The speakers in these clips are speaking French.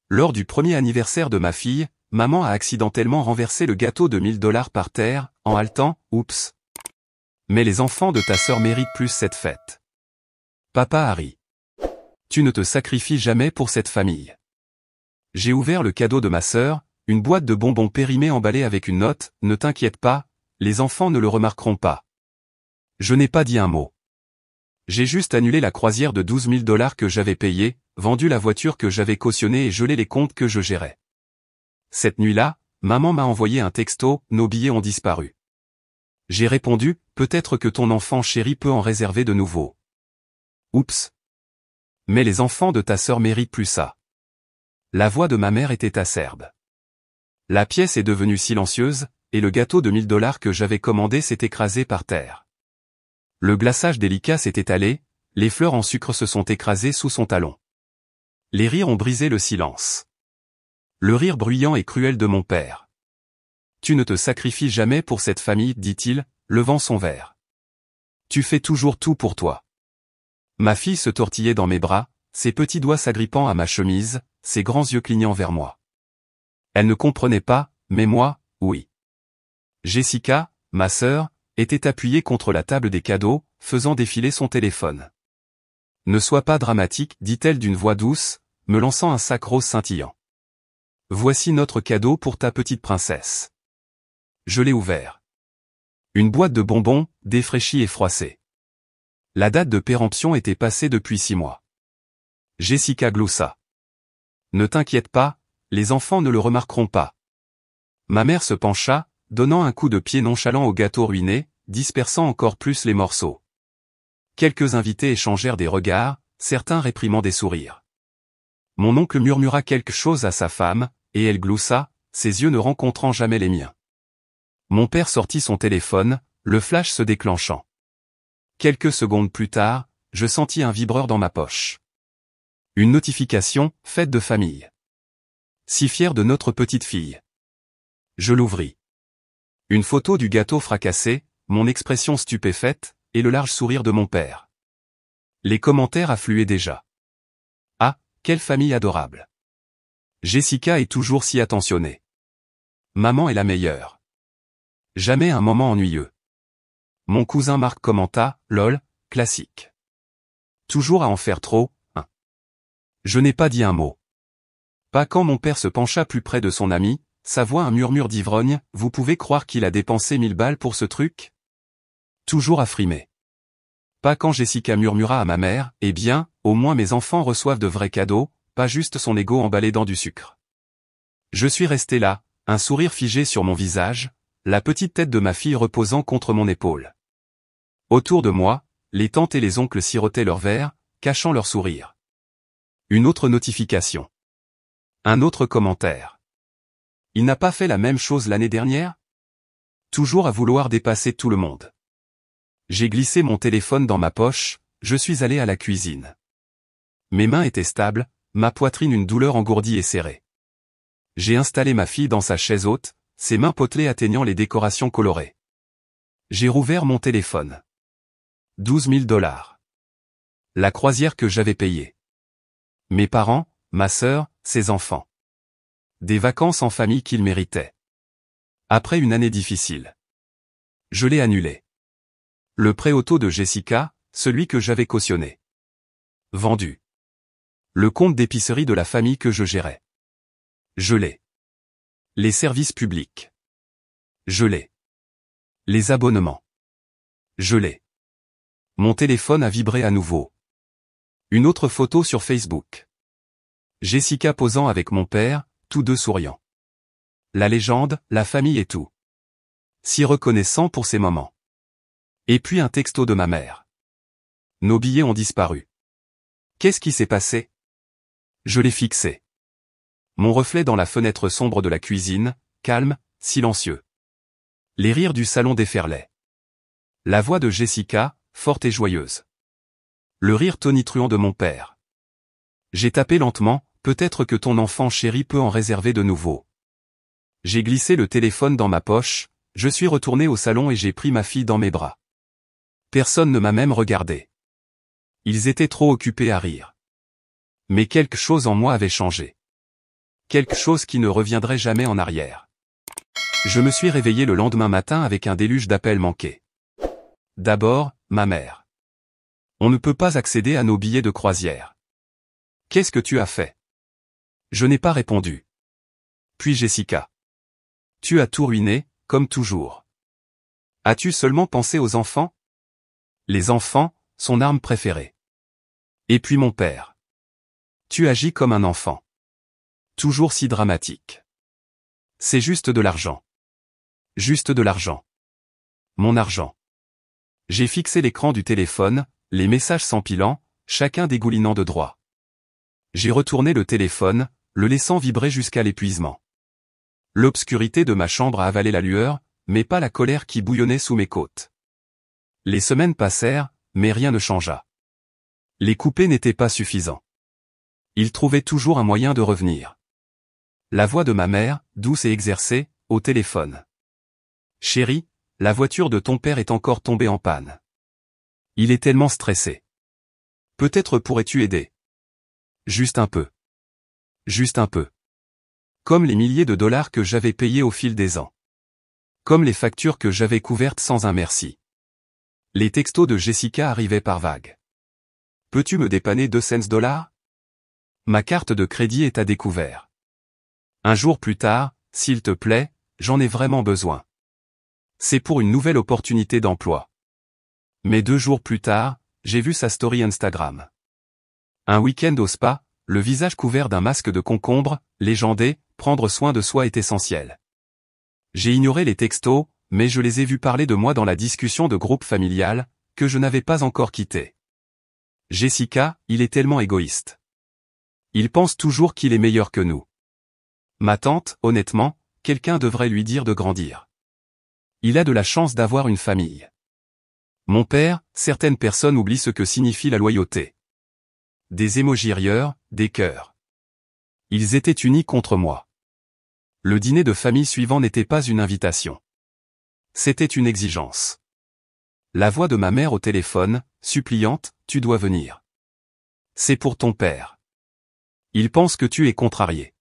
Lors du premier anniversaire de ma fille, maman a accidentellement renversé le gâteau de 1000 $ par terre, en haletant « Oups ». Mais les enfants de ta sœur méritent plus cette fête. Papa Harry. Tu ne te sacrifies jamais pour cette famille. J'ai ouvert le cadeau de ma sœur, une boîte de bonbons périmés emballée avec une note, ne t'inquiète pas, les enfants ne le remarqueront pas. Je n'ai pas dit un mot. J'ai juste annulé la croisière de 12 000 $ que j'avais payée, vendu la voiture que j'avais cautionnée et gelé les comptes que je gérais. Cette nuit-là, maman m'a envoyé un texto, nos billets ont disparu. J'ai répondu, peut-être que ton enfant chéri peut en réserver de nouveaux. Oups. Mais les enfants de ta sœur méritent plus ça. La voix de ma mère était acerbe. La pièce est devenue silencieuse, et le gâteau de 1000 $ que j'avais commandé s'est écrasé par terre. Le glaçage délicat s'est étalé, les fleurs en sucre se sont écrasées sous son talon. Les rires ont brisé le silence. Le rire bruyant et cruel de mon père. Tu ne te sacrifies jamais pour cette famille, dit-il, levant son verre. Tu fais toujours tout pour toi. Ma fille se tortillait dans mes bras, ses petits doigts s'agrippant à ma chemise, ses grands yeux clignant vers moi. Elle ne comprenait pas, mais moi, oui. Jessica, ma sœur, était appuyée contre la table des cadeaux, faisant défiler son téléphone. Ne sois pas dramatique, dit-elle d'une voix douce, me lançant un sac rose scintillant. Voici notre cadeau pour ta petite princesse. Je l'ai ouvert. Une boîte de bonbons, défraîchie et froissée. La date de péremption était passée depuis 6 mois. Jessica gloussa. Ne t'inquiète pas, les enfants ne le remarqueront pas. Ma mère se pencha, donnant un coup de pied nonchalant au gâteau ruiné, dispersant encore plus les morceaux. Quelques invités échangèrent des regards, certains réprimant des sourires. Mon oncle murmura quelque chose à sa femme, et elle gloussa, ses yeux ne rencontrant jamais les miens. Mon père sortit son téléphone, le flash se déclenchant. Quelques secondes plus tard, je sentis un vibreur dans ma poche. Une notification, fête de famille. Si fier de notre petite fille. Je l'ouvris. Une photo du gâteau fracassé, mon expression stupéfaite, et le large sourire de mon père. Les commentaires affluaient déjà. Ah, quelle famille adorable. Jessica est toujours si attentionnée. Maman est la meilleure. Jamais un moment ennuyeux. Mon cousin Marc commenta, lol, classique. Toujours à en faire trop, hein. Je n'ai pas dit un mot. Pas quand mon père se pencha plus près de son ami, sa voix un murmure d'ivrogne, vous pouvez croire qu'il a dépensé 1000 balles pour ce truc? Toujours à frimer. Pas quand Jessica murmura à ma mère, eh bien, au moins mes enfants reçoivent de vrais cadeaux, pas juste son ego emballé dans du sucre. Je suis resté là, un sourire figé sur mon visage, la petite tête de ma fille reposant contre mon épaule. Autour de moi, les tantes et les oncles sirotaient leur verre, cachant leur sourire. Une autre notification. Un autre commentaire. Il n'a pas fait la même chose l'année dernière? Toujours à vouloir dépasser tout le monde. J'ai glissé mon téléphone dans ma poche, je suis allé à la cuisine. Mes mains étaient stables, ma poitrine une douleur engourdie et serrée. J'ai installé ma fille dans sa chaise haute, ses mains potelées atteignant les décorations colorées. J'ai rouvert mon téléphone. 12 000 $. La croisière que j'avais payée. Mes parents, ma sœur, ses enfants. Des vacances en famille qu'ils méritaient. Après une année difficile. Je l'ai annulé. Le prêt auto de Jessica, celui que j'avais cautionné. Vendu. Le compte d'épicerie de la famille que je gérais. Gelé. Les services publics. Gelé. Les abonnements. Gelé. Mon téléphone a vibré à nouveau. Une autre photo sur Facebook. Jessica posant avec mon père, tous deux souriants. La légende, la famille et tout. Si reconnaissant pour ces moments. Et puis un texto de ma mère. Nos billets ont disparu. Qu'est-ce qui s'est passé? Je l'ai fixé. Mon reflet dans la fenêtre sombre de la cuisine, calme, silencieux. Les rires du salon déferlaient. La voix de Jessica, forte et joyeuse. Le rire tonitruant de mon père. J'ai tapé lentement, peut-être que ton enfant chéri peut en réserver de nouveaux. J'ai glissé le téléphone dans ma poche, je suis retourné au salon et j'ai pris ma fille dans mes bras. Personne ne m'a même regardé. Ils étaient trop occupés à rire. Mais quelque chose en moi avait changé. Quelque chose qui ne reviendrait jamais en arrière. Je me suis réveillé le lendemain matin avec un déluge d'appels manqués. D'abord, ma mère. On ne peut pas accéder à nos billets de croisière. Qu'est-ce que tu as fait? Je n'ai pas répondu. Puis Jessica. Tu as tout ruiné, comme toujours. As-tu seulement pensé aux enfants? Les enfants, son arme préférée. Et puis mon père. Tu agis comme un enfant. Toujours si dramatique. C'est juste de l'argent. Juste de l'argent. Mon argent. J'ai fixé l'écran du téléphone, les messages s'empilant, chacun dégoulinant de droit. J'ai retourné le téléphone, le laissant vibrer jusqu'à l'épuisement. L'obscurité de ma chambre a avalé la lueur, mais pas la colère qui bouillonnait sous mes côtes. Les semaines passèrent, mais rien ne changea. Les coupés n'étaient pas suffisants. Il trouvait toujours un moyen de revenir. La voix de ma mère, douce et exercée, au téléphone. Chérie, la voiture de ton père est encore tombée en panne. Il est tellement stressé. Peut-être pourrais-tu aider. Juste un peu. Juste un peu. Comme les milliers de dollars que j'avais payés au fil des ans. Comme les factures que j'avais couvertes sans un merci. Les textos de Jessica arrivaient par vagues. Peux-tu me dépanner 200 $? Ma carte de crédit est à découvert. Un jour plus tard, s'il te plaît, j'en ai vraiment besoin. C'est pour une nouvelle opportunité d'emploi. Mais 2 jours plus tard, j'ai vu sa story Instagram. Un week-end au spa, le visage couvert d'un masque de concombre, légendé, prendre soin de soi est essentiel. J'ai ignoré les textos, mais je les ai vus parler de moi dans la discussion de groupe familial, que je n'avais pas encore quitté. Jessica, il est tellement égoïste. Il pense toujours qu'il est meilleur que nous. Ma tante, honnêtement, quelqu'un devrait lui dire de grandir. Il a de la chance d'avoir une famille. Mon père, certaines personnes oublient ce que signifie la loyauté. Des émojis rieurs, des cœurs. Ils étaient unis contre moi. Le dîner de famille suivant n'était pas une invitation. C'était une exigence. La voix de ma mère au téléphone, suppliante, tu dois venir. C'est pour ton père. Il pense que tu es contrarié.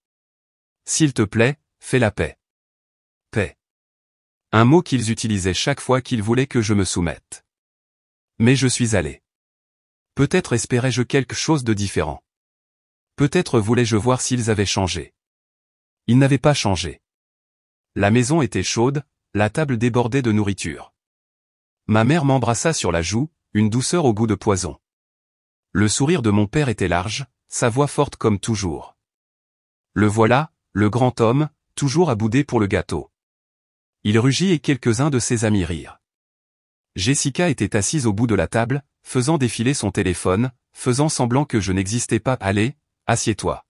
S'il te plaît, fais la paix. Paix. Un mot qu'ils utilisaient chaque fois qu'ils voulaient que je me soumette. Mais je suis allé. Peut-être espérais-je quelque chose de différent. Peut-être voulais-je voir s'ils avaient changé. Ils n'avaient pas changé. La maison était chaude, la table débordait de nourriture. Ma mère m'embrassa sur la joue, une douceur au goût de poison. Le sourire de mon père était large, sa voix forte comme toujours. Le voilà, le grand homme, toujours à bouder pour le gâteau. Il rugit et quelques-uns de ses amis rirent. Jessica était assise au bout de la table, faisant défiler son téléphone, faisant semblant que je n'existais pas. Allez, assieds-toi.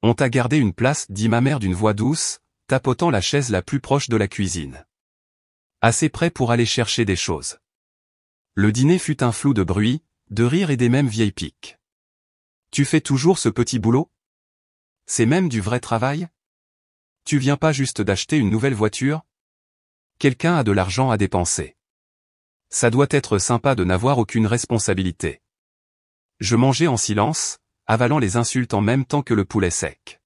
On t'a gardé une place, dit ma mère d'une voix douce, tapotant la chaise la plus proche de la cuisine. Assez près pour aller chercher des choses. Le dîner fut un flou de bruit, de rires et des mêmes vieilles piques. Tu fais toujours ce petit boulot? C'est même du vrai travail? Tu viens pas juste d'acheter une nouvelle voiture? Quelqu'un a de l'argent à dépenser. Ça doit être sympa de n'avoir aucune responsabilité. Je mangeais en silence, avalant les insultes en même temps que le poulet sec.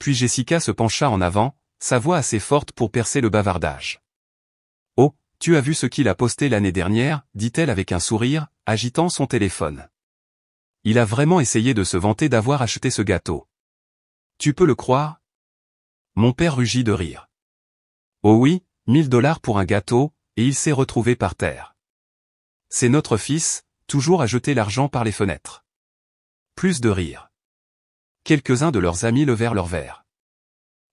Puis Jessica se pencha en avant, sa voix assez forte pour percer le bavardage. Oh, tu as vu ce qu'il a posté l'année dernière, dit-elle avec un sourire, agitant son téléphone. Il a vraiment essayé de se vanter d'avoir acheté ce gâteau. Tu peux le croire? Mon père rugit de rire. Oh oui, 1000 $ pour un gâteau, et il s'est retrouvé par terre. C'est notre fils, toujours à jeter l'argent par les fenêtres. Plus de rire. Quelques-uns de leurs amis levèrent leurs verres.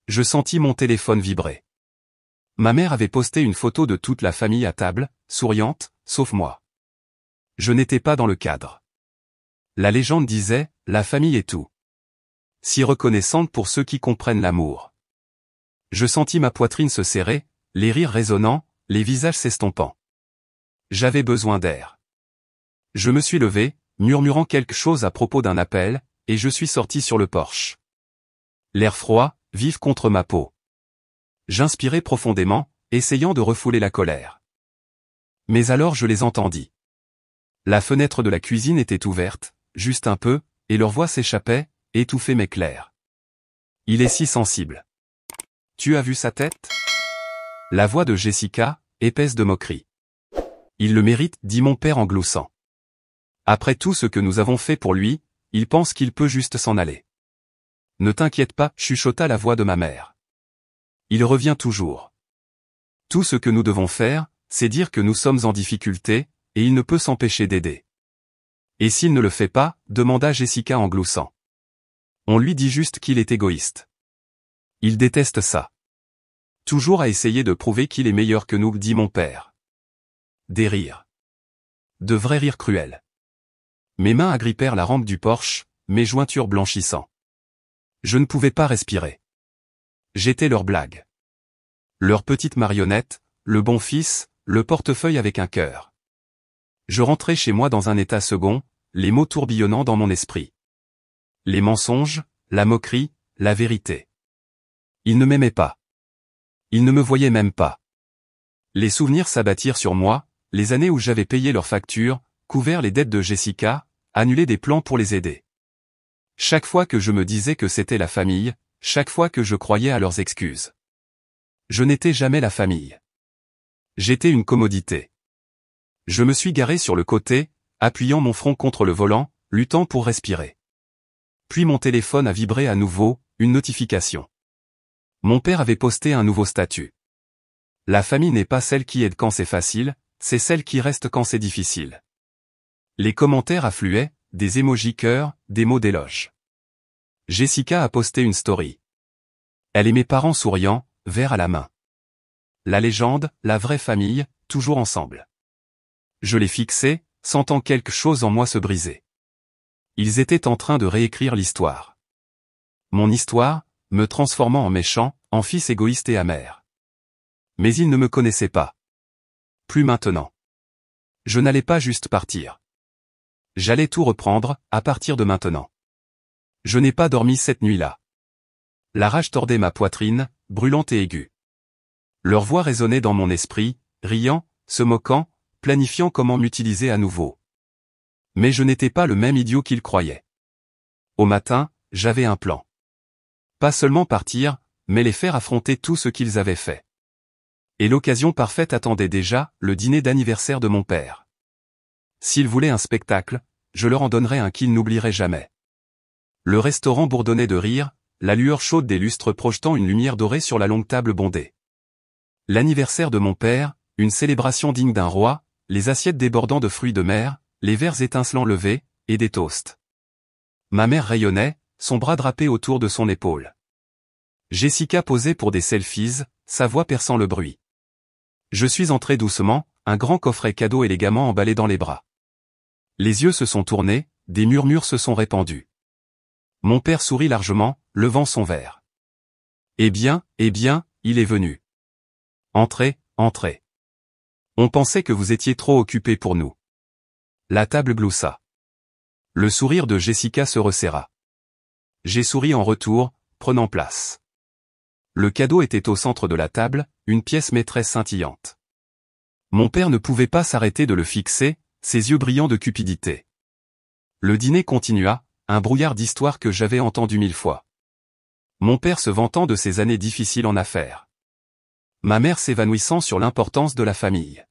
Je sentis mon téléphone vibrer. Ma mère avait posté une photo de toute la famille à table, souriante, sauf moi. Je n'étais pas dans le cadre. La légende disait, la famille est tout. Si reconnaissante pour ceux qui comprennent l'amour. Je sentis ma poitrine se serrer, les rires résonnants, les visages s'estompant. J'avais besoin d'air. Je me suis levé, murmurant quelque chose à propos d'un appel, et je suis sorti sur le porche. L'air froid, vif contre ma peau. J'inspirais profondément, essayant de refouler la colère. Mais alors je les entendis. La fenêtre de la cuisine était ouverte, juste un peu, et leur voix s'échappait, étouffée mais claire. Il est si sensible. Tu as vu sa tête? La voix de Jessica, épaisse de moquerie. Il le mérite, dit mon père en gloussant. Après tout ce que nous avons fait pour lui, il pense qu'il peut juste s'en aller. Ne t'inquiète pas, chuchota la voix de ma mère. Il revient toujours. Tout ce que nous devons faire, c'est dire que nous sommes en difficulté, et il ne peut s'empêcher d'aider. Et s'il ne le fait pas, demanda Jessica en gloussant. On lui dit juste qu'il est égoïste. Il déteste ça. Toujours à essayer de prouver qu'il est meilleur que nous, dit mon père. Des rires. De vrais rires cruels. Mes mains agrippèrent la rampe du Porsche, mes jointures blanchissant. Je ne pouvais pas respirer. J'étais leur blague. Leur petite marionnette, le bon fils, le portefeuille avec un cœur. Je rentrais chez moi dans un état second, les mots tourbillonnant dans mon esprit. Les mensonges, la moquerie, la vérité. Ils ne m'aimaient pas. Ils ne me voyaient même pas. Les souvenirs s'abattirent sur moi, les années où j'avais payé leurs factures, couvert les dettes de Jessica, annulé des plans pour les aider. Chaque fois que je me disais que c'était la famille, chaque fois que je croyais à leurs excuses. Je n'étais jamais la famille. J'étais une commodité. Je me suis garé sur le côté, appuyant mon front contre le volant, luttant pour respirer. Puis mon téléphone a vibré à nouveau, une notification. Mon père avait posté un nouveau statut. La famille n'est pas celle qui aide quand c'est facile, c'est celle qui reste quand c'est difficile. Les commentaires affluaient, des émojis cœurs, des mots d'éloge. Jessica a posté une story. Elle et mes parents souriant, verre à la main. La légende, la vraie famille, toujours ensemble. Je les fixais, sentant quelque chose en moi se briser. Ils étaient en train de réécrire l'histoire. Mon histoire, me transformant en méchant, en fils égoïste et amer. Mais ils ne me connaissaient pas. Plus maintenant. Je n'allais pas juste partir. J'allais tout reprendre, à partir de maintenant. Je n'ai pas dormi cette nuit-là. La rage tordait ma poitrine, brûlante et aiguë. Leur voix résonnait dans mon esprit, riant, se moquant, planifiant comment m'utiliser à nouveau. Mais je n'étais pas le même idiot qu'ils croyaient. Au matin, j'avais un plan. Pas seulement partir, mais les faire affronter tout ce qu'ils avaient fait. Et l'occasion parfaite attendait déjà, le dîner d'anniversaire de mon père. S'ils voulaient un spectacle, je leur en donnerais un qu'ils n'oublieraient jamais. Le restaurant bourdonnait de rire, la lueur chaude des lustres projetant une lumière dorée sur la longue table bondée. L'anniversaire de mon père, une célébration digne d'un roi, les assiettes débordant de fruits de mer, les verres étincelants levés, et des toasts. Ma mère rayonnait, son bras drapé autour de son épaule. Jessica posait pour des selfies, sa voix perçant le bruit. Je suis entré doucement, un grand coffret cadeau élégamment emballé dans les bras. Les yeux se sont tournés, des murmures se sont répandus. Mon père sourit largement, levant son verre. Eh bien, il est venu. Entrez, entrez. On pensait que vous étiez trop occupé pour nous. La table gloussa. Le sourire de Jessica se resserra. J'ai souri en retour, prenant place. Le cadeau était au centre de la table, une pièce maîtresse scintillante. Mon père ne pouvait pas s'arrêter de le fixer, ses yeux brillants de cupidité. Le dîner continua, un brouillard d'histoires que j'avais entendu 1000 fois. Mon père se vantant de ses années difficiles en affaires. Ma mère s'évanouissant sur l'importance de la famille.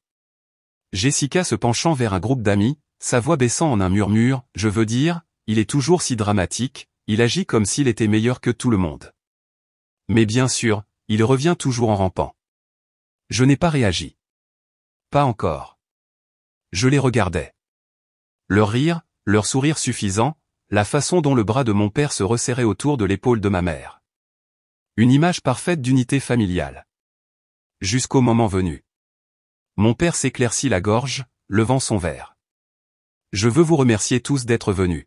Jessica se penchant vers un groupe d'amis, sa voix baissant en un murmure, je veux dire, il est toujours si dramatique, il agit comme s'il était meilleur que tout le monde. Mais bien sûr, il revient toujours en rampant. Je n'ai pas réagi. Pas encore. Je les regardais. Leur rire, leur sourire suffisant, la façon dont le bras de mon père se resserrait autour de l'épaule de ma mère. Une image parfaite d'unité familiale. Jusqu'au moment venu. Mon père s'éclaircit la gorge, levant son verre. Je veux vous remercier tous d'être venus.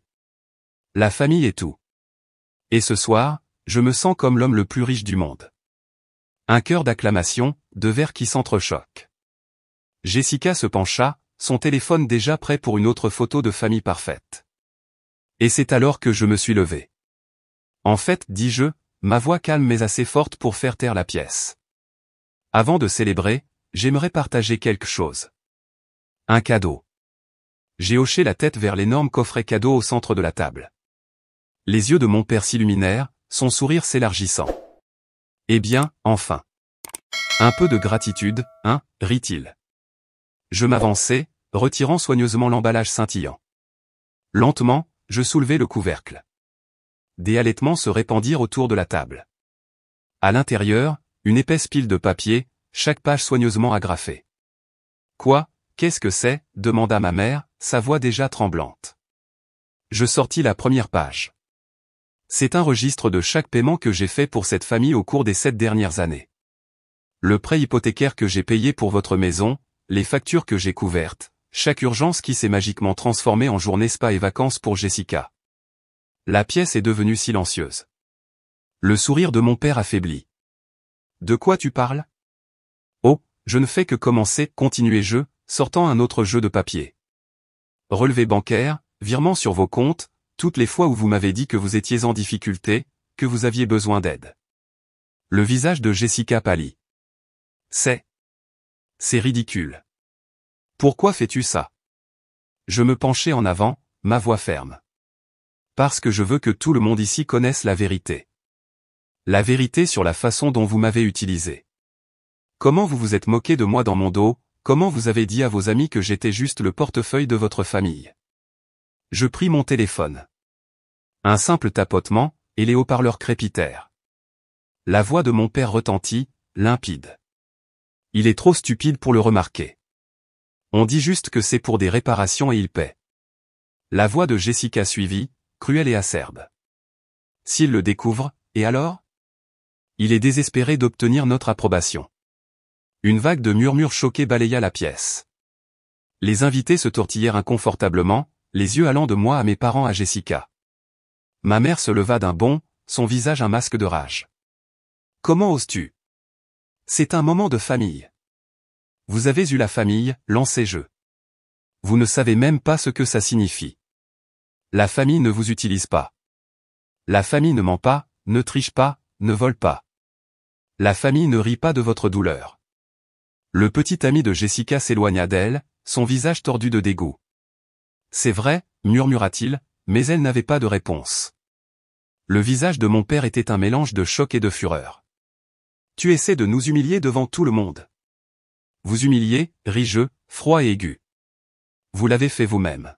La famille est tout. Et ce soir, je me sens comme l'homme le plus riche du monde. Un chœur d'acclamation, de verres qui s'entrechoquent. Jessica se pencha, son téléphone déjà prêt pour une autre photo de famille parfaite. Et c'est alors que je me suis levé. En fait, dis-je, ma voix calme mais assez forte pour faire taire la pièce. Avant de célébrer, j'aimerais partager quelque chose. Un cadeau. J'ai hoché la tête vers l'énorme coffret cadeau au centre de la table. Les yeux de mon père s'illuminèrent, son sourire s'élargissant. Eh bien, enfin. Un peu de gratitude, hein, rit-il. Je m'avançai, retirant soigneusement l'emballage scintillant. Lentement, je soulevai le couvercle. Des halètements se répandirent autour de la table. À l'intérieur, une épaisse pile de papier, chaque page soigneusement agrafée. Quoi, qu'est-ce que c'est ? Demanda ma mère, sa voix déjà tremblante. Je sortis la première page. C'est un registre de chaque paiement que j'ai fait pour cette famille au cours des 7 dernières années. Le prêt hypothécaire que j'ai payé pour votre maison, les factures que j'ai couvertes, chaque urgence qui s'est magiquement transformée en journée spa et vacances pour Jessica. La pièce est devenue silencieuse. Le sourire de mon père affaibli. De quoi tu parles ? Oh, je ne fais que commencer, continuai-je, sortant un autre jeu de papier. Relevé bancaire, virement sur vos comptes, toutes les fois où vous m'avez dit que vous étiez en difficulté, que vous aviez besoin d'aide. Le visage de Jessica pâlit. C'est ridicule. Pourquoi fais-tu ça ? Je me penchai en avant, ma voix ferme. Parce que je veux que tout le monde ici connaisse la vérité. La vérité sur la façon dont vous m'avez utilisé. Comment vous vous êtes moqué de moi dans mon dos, comment vous avez dit à vos amis que j'étais juste le portefeuille de votre famille. Je pris mon téléphone. Un simple tapotement, et les haut-parleurs crépitèrent. La voix de mon père retentit, limpide. Il est trop stupide pour le remarquer. On dit juste que c'est pour des réparations et il paie. La voix de Jessica suivit, cruelle et acerbe. S'il le découvre, et alors ? Il est désespéré d'obtenir notre approbation. Une vague de murmures choqués balaya la pièce. Les invités se tortillèrent inconfortablement, les yeux allant de moi à mes parents à Jessica. Ma mère se leva d'un bond, son visage un masque de rage. Comment oses-tu ? C'est un moment de famille. Vous avez eu la famille, lancai-je. Vous ne savez même pas ce que ça signifie. La famille ne vous utilise pas. La famille ne ment pas, ne triche pas, ne vole pas. La famille ne rit pas de votre douleur. Le petit ami de Jessica s'éloigna d'elle, son visage tordu de dégoût. C'est vrai, murmura-t-il, mais elle n'avait pas de réponse. Le visage de mon père était un mélange de choc et de fureur. Tu essaies de nous humilier devant tout le monde. Vous humilier, ris-je, froid et aigu. Vous l'avez fait vous-même.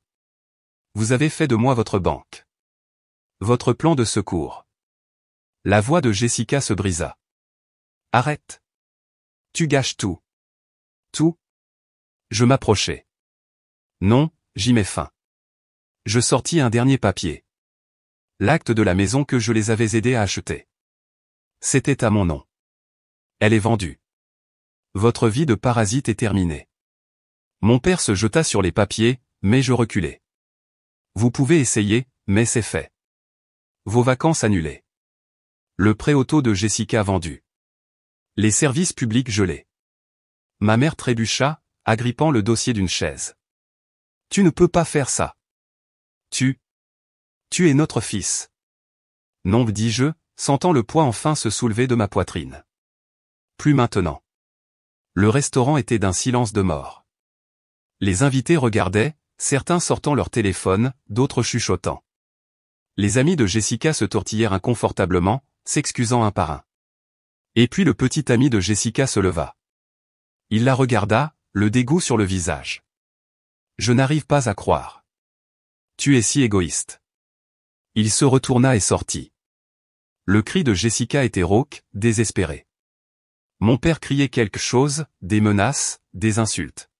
Vous avez fait de moi votre banque. Votre plan de secours. La voix de Jessica se brisa. Arrête. Tu gâches tout. Tout. Je m'approchai. Non, j'y mets fin. Je sortis un dernier papier. L'acte de la maison que je les avais aidés à acheter. C'était à mon nom. Elle est vendue. Votre vie de parasite est terminée. Mon père se jeta sur les papiers, mais je reculai. Vous pouvez essayer, mais c'est fait. Vos vacances annulées. Le prêt auto de Jessica vendu. Les services publics gelés. Ma mère trébucha, agrippant le dossier d'une chaise. Tu ne peux pas faire ça. Tu es notre fils. Non, dis-je, sentant le poids enfin se soulever de ma poitrine. Plus maintenant. Le restaurant était d'un silence de mort. Les invités regardaient, certains sortant leur téléphone, d'autres chuchotant. Les amis de Jessica se tortillèrent inconfortablement, s'excusant un par un. Et puis le petit ami de Jessica se leva. Il la regarda, le dégoût sur le visage. Je n'arrive pas à croire. Tu es si égoïste. Il se retourna et sortit. Le cri de Jessica était rauque, désespéré. Mon père criait quelque chose, des menaces, des insultes.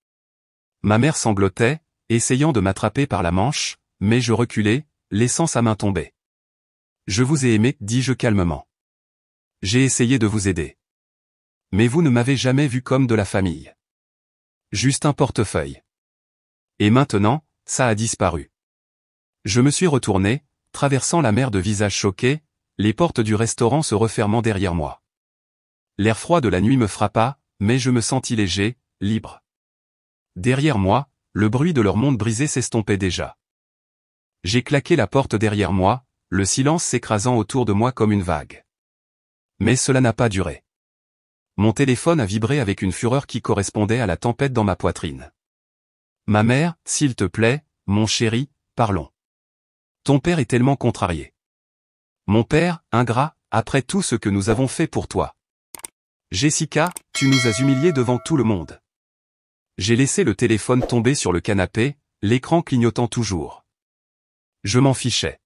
Ma mère sanglotait, essayant de m'attraper par la manche, mais je reculai, laissant sa main tomber. Je vous ai aimé, dis-je calmement. J'ai essayé de vous aider. Mais vous ne m'avez jamais vu comme de la famille. Juste un portefeuille. Et maintenant, ça a disparu. Je me suis retourné, traversant la mer de visages choqués, les portes du restaurant se refermant derrière moi. L'air froid de la nuit me frappa, mais je me sentis léger, libre. Derrière moi, le bruit de leur monde brisé s'estompait déjà. J'ai claqué la porte derrière moi, le silence s'écrasant autour de moi comme une vague. Mais cela n'a pas duré. Mon téléphone a vibré avec une fureur qui correspondait à la tempête dans ma poitrine. Ma mère, s'il te plaît, mon chéri, parlons. Ton père est tellement contrarié. Mon père, ingrat, après tout ce que nous avons fait pour toi. Jessica, tu nous as humiliés devant tout le monde. J'ai laissé le téléphone tomber sur le canapé, l'écran clignotant toujours. Je m'en fichais.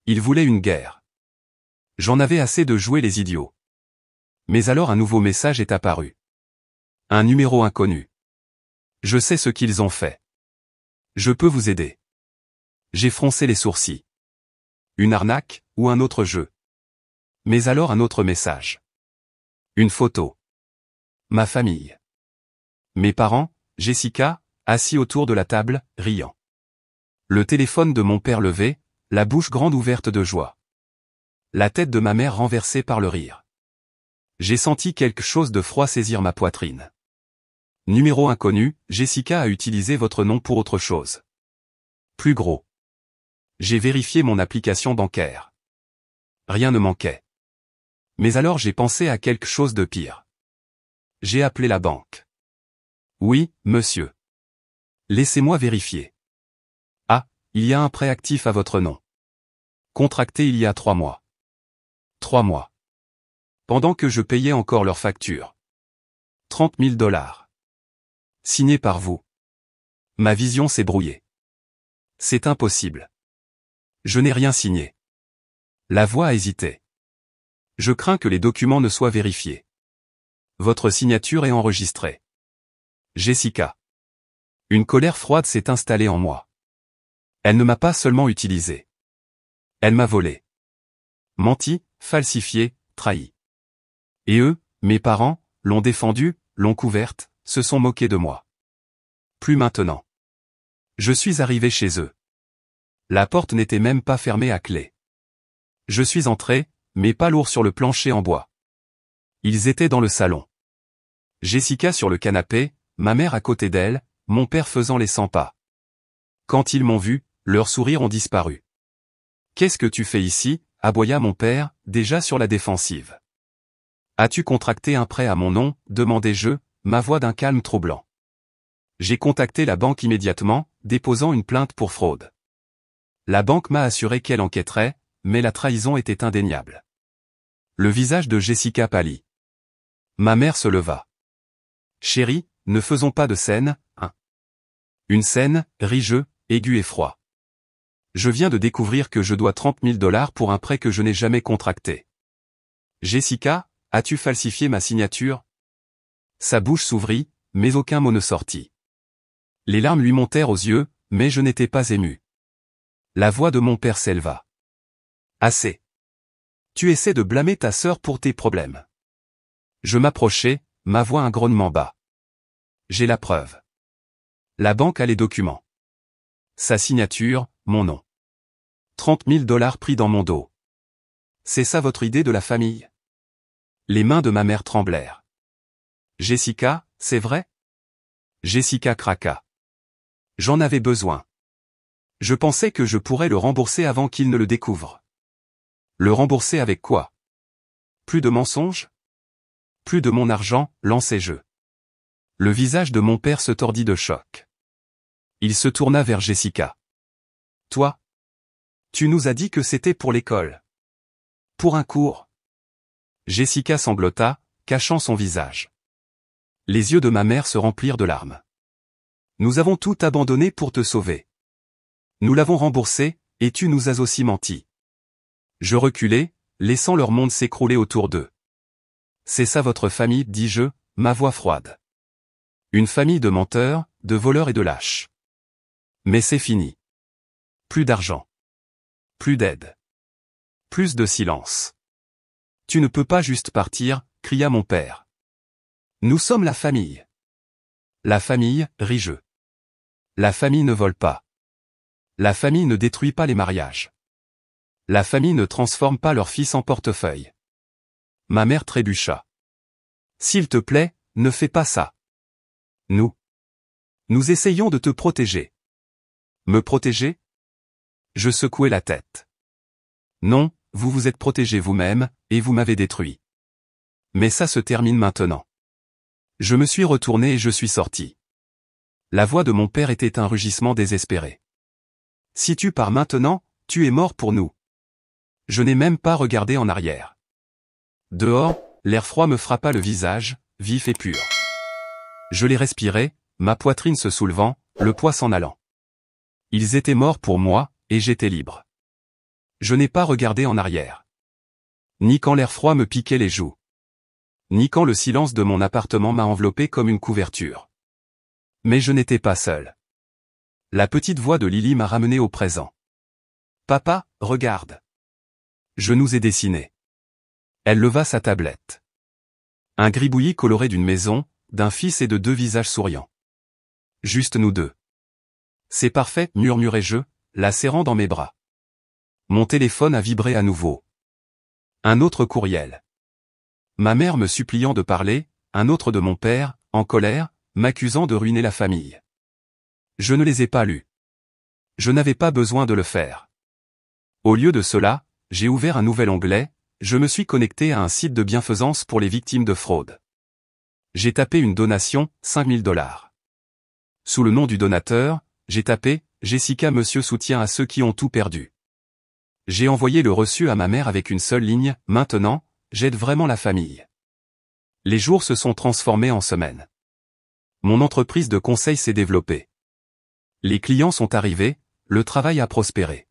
Il voulait une guerre. J'en avais assez de jouer les idiots. Mais alors un nouveau message est apparu. Un numéro inconnu. Je sais ce qu'ils ont fait. Je peux vous aider. J'ai froncé les sourcils. Une arnaque, ou un autre jeu. Mais alors un autre message. Une photo. Ma famille. Mes parents, Jessica, assis autour de la table, riant. Le téléphone de mon père levé, la bouche grande ouverte de joie. La tête de ma mère renversée par le rire. J'ai senti quelque chose de froid saisir ma poitrine. Numéro inconnu, Jessica a utilisé votre nom pour autre chose. Plus gros. J'ai vérifié mon application bancaire. Rien ne manquait. Mais alors j'ai pensé à quelque chose de pire. J'ai appelé la banque. Oui, monsieur. Laissez-moi vérifier. Ah, il y a un prêt actif à votre nom. Contracté il y a 3 mois. 3 mois. Pendant que je payais encore leurs factures. 30 000 $. Signé par vous. Ma vision s'est brouillée. C'est impossible. Je n'ai rien signé. La voix a hésité. Je crains que les documents ne soient vérifiés. Votre signature est enregistrée. Jessica. Une colère froide s'est installée en moi. Elle ne m'a pas seulement utilisé. Elle m'a volé. Menti, falsifié, trahi. Et eux, mes parents, l'ont défendue, l'ont couverte, se sont moqués de moi. Plus maintenant. Je suis arrivé chez eux. La porte n'était même pas fermée à clé. Je suis entré, mes pas lourds sur le plancher en bois. Ils étaient dans le salon. Jessica sur le canapé, ma mère à côté d'elle, mon père faisant les 100 pas. Quand ils m'ont vu, leurs sourires ont disparu. « Qu'est-ce que tu fais ici ?» aboya mon père, déjà sur la défensive. « As-tu contracté un prêt à mon nom ?» demandai-je, ma voix d'un calme troublant. J'ai contacté la banque immédiatement, déposant une plainte pour fraude. La banque m'a assuré qu'elle enquêterait, mais la trahison était indéniable. Le visage de Jessica pâlit. Ma mère se leva. « Chérie, ne faisons pas de scène, hein. » Une scène, ris-je, aigu et froid. Je viens de découvrir que je dois 30 000 $ pour un prêt que je n'ai jamais contracté. Jessica, as-tu falsifié ma signature? Sa bouche s'ouvrit, mais aucun mot ne sortit. Les larmes lui montèrent aux yeux, mais je n'étais pas ému. La voix de mon père s'éleva. Assez. Tu essaies de blâmer ta sœur pour tes problèmes. Je m'approchai, ma voix un grognement bas. J'ai la preuve. La banque a les documents. Sa signature, mon nom. 30 000 $ pris dans mon dos. C'est ça votre idée de la famille? Les mains de ma mère tremblèrent. Jessica, c'est vrai? Jessica craqua. J'en avais besoin. Je pensais que je pourrais le rembourser avant qu'il ne le découvre. Le rembourser avec quoi? Plus de mensonges? Plus de mon argent, lançai-je. Le visage de mon père se tordit de choc. Il se tourna vers Jessica. Toi? Tu nous as dit que c'était pour l'école. Pour un cours. Jessica sanglota, cachant son visage. Les yeux de ma mère se remplirent de larmes. Nous avons tout abandonné pour te sauver. Nous l'avons remboursé, et tu nous as aussi menti. Je reculai, laissant leur monde s'écrouler autour d'eux. C'est ça votre famille, dis-je, ma voix froide. Une famille de menteurs, de voleurs et de lâches. Mais c'est fini. Plus d'argent. Plus d'aide. Plus de silence. Tu ne peux pas juste partir, cria mon père. Nous sommes la famille. La famille, ris-je. La famille ne vole pas. La famille ne détruit pas les mariages. La famille ne transforme pas leur fils en portefeuille. Ma mère trébucha. S'il te plaît, ne fais pas ça. Nous essayons de te protéger. Me protéger? Je secouai la tête. Non, vous vous êtes protégé vous-même, et vous m'avez détruit. Mais ça se termine maintenant. Je me suis retourné et je suis sorti. La voix de mon père était un rugissement désespéré. Si tu pars maintenant, tu es mort pour nous. Je n'ai même pas regardé en arrière. Dehors, l'air froid me frappa le visage, vif et pur. Je les respirais, ma poitrine se soulevant, le poids s'en allant. Ils étaient morts pour moi, et j'étais libre. Je n'ai pas regardé en arrière. Ni quand l'air froid me piquait les joues. Ni quand le silence de mon appartement m'a enveloppé comme une couverture. Mais je n'étais pas seul. La petite voix de Lily m'a ramené au présent. Papa, regarde. Je nous ai dessiné. Elle leva sa tablette. Un gribouillis coloré d'une maison, d'un fils et de 2 visages souriants. Juste nous deux. C'est parfait, murmurai-je, la serrant dans mes bras. Mon téléphone a vibré à nouveau. Un autre courriel. Ma mère me suppliant de parler, un autre de mon père, en colère, m'accusant de ruiner la famille. Je ne les ai pas lus. Je n'avais pas besoin de le faire. Au lieu de cela, j'ai ouvert un nouvel onglet, je me suis connecté à un site de bienfaisance pour les victimes de fraude. J'ai tapé une donation, 5000 $. Sous le nom du donateur, j'ai tapé « Jessica Monsieur soutient à ceux qui ont tout perdu ». J'ai envoyé le reçu à ma mère avec une seule ligne « Maintenant, j'aide vraiment la famille ». Les jours se sont transformés en semaines. Mon entreprise de conseil s'est développée. Les clients sont arrivés, le travail a prospéré.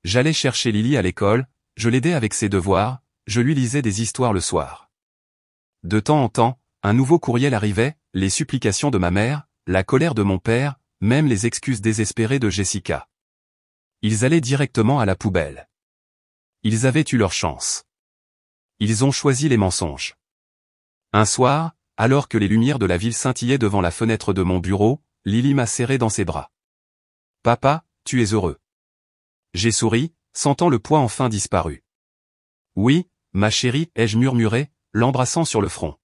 J'allais chercher Lily à l'école, je l'aidais avec ses devoirs, je lui lisais des histoires le soir. De temps en temps, un nouveau courriel arrivait, les supplications de ma mère, la colère de mon père, même les excuses désespérées de Jessica. Ils allaient directement à la poubelle. Ils avaient eu leur chance. Ils ont choisi les mensonges. Un soir, alors que les lumières de la ville scintillaient devant la fenêtre de mon bureau, Lily m'a serré dans ses bras. « Papa, tu es heureux. » J'ai souri, sentant le poids enfin disparu. « Oui, ma chérie, ai-je murmuré, l'embrassant sur le front.